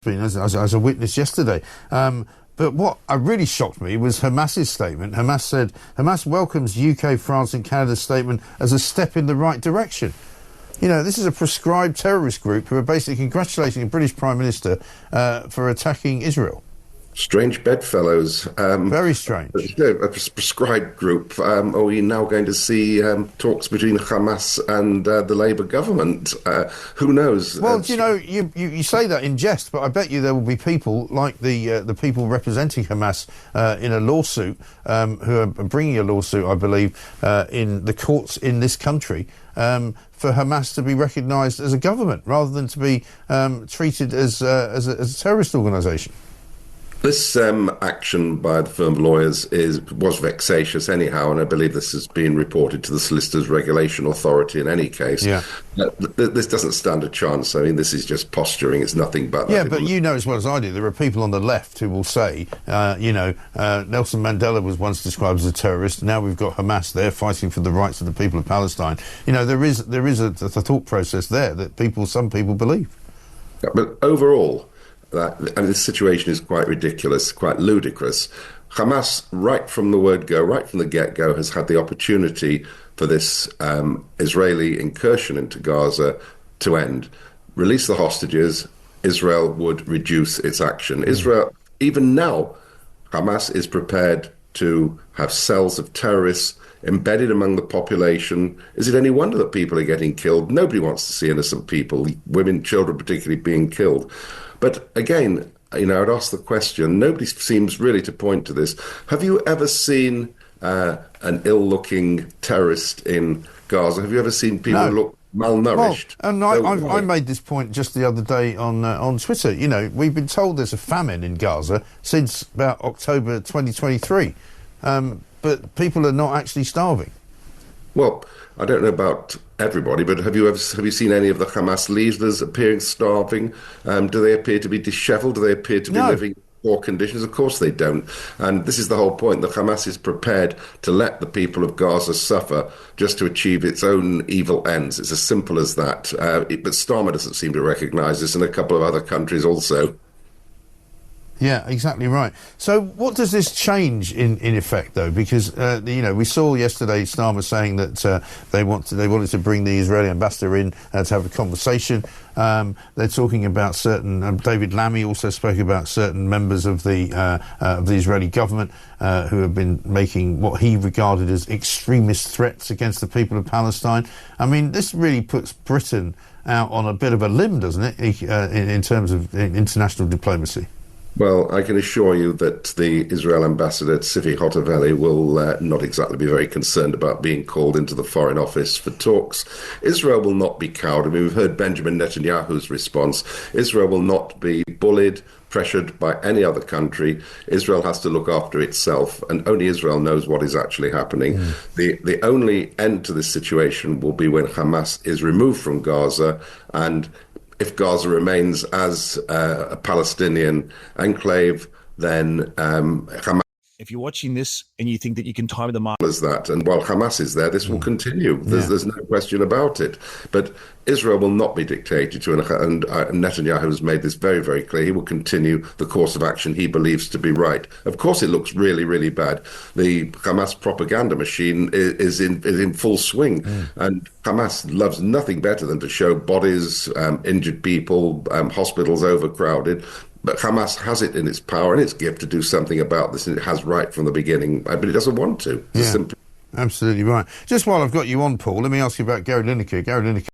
as a witness yesterday. But what really shocked me was Hamas's statement. Hamas said Hamas welcomes UK, France and Canada's statement as a step in the right direction. You know, this is a proscribed terrorist group who are basically congratulating the British Prime Minister for attacking Israel. Strange bedfellows. Very strange. A prescribed group. Are we now going to see talks between Hamas and the Labour government? Who knows? Well, you know, you say that in jest, but I bet you there will be people like the people representing Hamas in a lawsuit, who are bringing a lawsuit, I believe, in the courts in this country, for Hamas to be recognised as a government rather than to be treated as a terrorist organisation. This action by the firm of lawyers was vexatious anyhow, and I believe this has been reported to the Solicitors Regulation Authority in any case. Yeah. This doesn't stand a chance. I mean, this is just posturing. It's nothing but that. Yeah, but you know as well as I do, there are people on the left who will say, Nelson Mandela was once described as a terrorist. Now we've got Hamas there fighting for the rights of the people of Palestine. You know, there is a thought process there that some people believe. Yeah, but overall, this situation is quite ridiculous, quite ludicrous. Hamas, right from the word go, right from the get-go, has had the opportunity for this Israeli incursion into Gaza to end. Release the hostages, Israel would reduce its action. Israel, even now, Hamas is prepared to have cells of terrorists embedded among the population. Is it any wonder that people are getting killed? Nobody wants to see innocent people, women, children particularly, being killed. But again, you know, I'd ask the question, nobody seems really to point to this. Have you ever seen an ill-looking terrorist in Gaza? Have you ever seen people who look malnourished? Well, and I made this point just the other day on Twitter. You know, we've been told there's a famine in Gaza since about October 2023, but people are not actually starving. Well, I don't know about everybody, but have you seen any of the Hamas leaders appearing starving? Do they appear to be dishevelled? Do they appear to be living in poor conditions? Of course they don't. And this is the whole point. The Hamas is prepared to let the people of Gaza suffer just to achieve its own evil ends. It's as simple as that. But Starmer doesn't seem to recognise this, and a couple of other countries also. Yeah, exactly right. So what does this change in effect, though? Because, we saw yesterday Starmer saying that they wanted to bring the Israeli ambassador in to have a conversation. They're talking about certain... David Lammy also spoke about certain members of the Israeli government who have been making what he regarded as extremist threats against the people of Palestine. I mean, this really puts Britain out on a bit of a limb, doesn't it, in terms of international diplomacy? Well, I can assure you that the Israel ambassador, Tzipi Hotovely, will not exactly be very concerned about being called into the Foreign Office for talks. Israel will not be cowed. I mean, we've heard Benjamin Netanyahu's response. Israel will not be bullied, pressured by any other country. Israel has to look after itself, and only Israel knows what is actually happening. The only end to this situation will be when Hamas is removed from Gaza, and if Gaza remains as a Palestinian enclave, then Hamas... If you're watching this and you think that you can time the market... ...as that, and while Hamas is there, this will continue. There's no question about it. But Israel will not be dictated to, and Netanyahu has made this very, very clear. He will continue the course of action he believes to be right. Of course, it looks really, really bad. The Hamas propaganda machine is in full swing, and Hamas loves nothing better than to show bodies, injured people, hospitals overcrowded. But Hamas has it in its power and its gift to do something about this, and it has right from the beginning, but it doesn't want to. Absolutely right. Just while I've got you on, Paul, let me ask you about Gary Lineker. Gary Lineker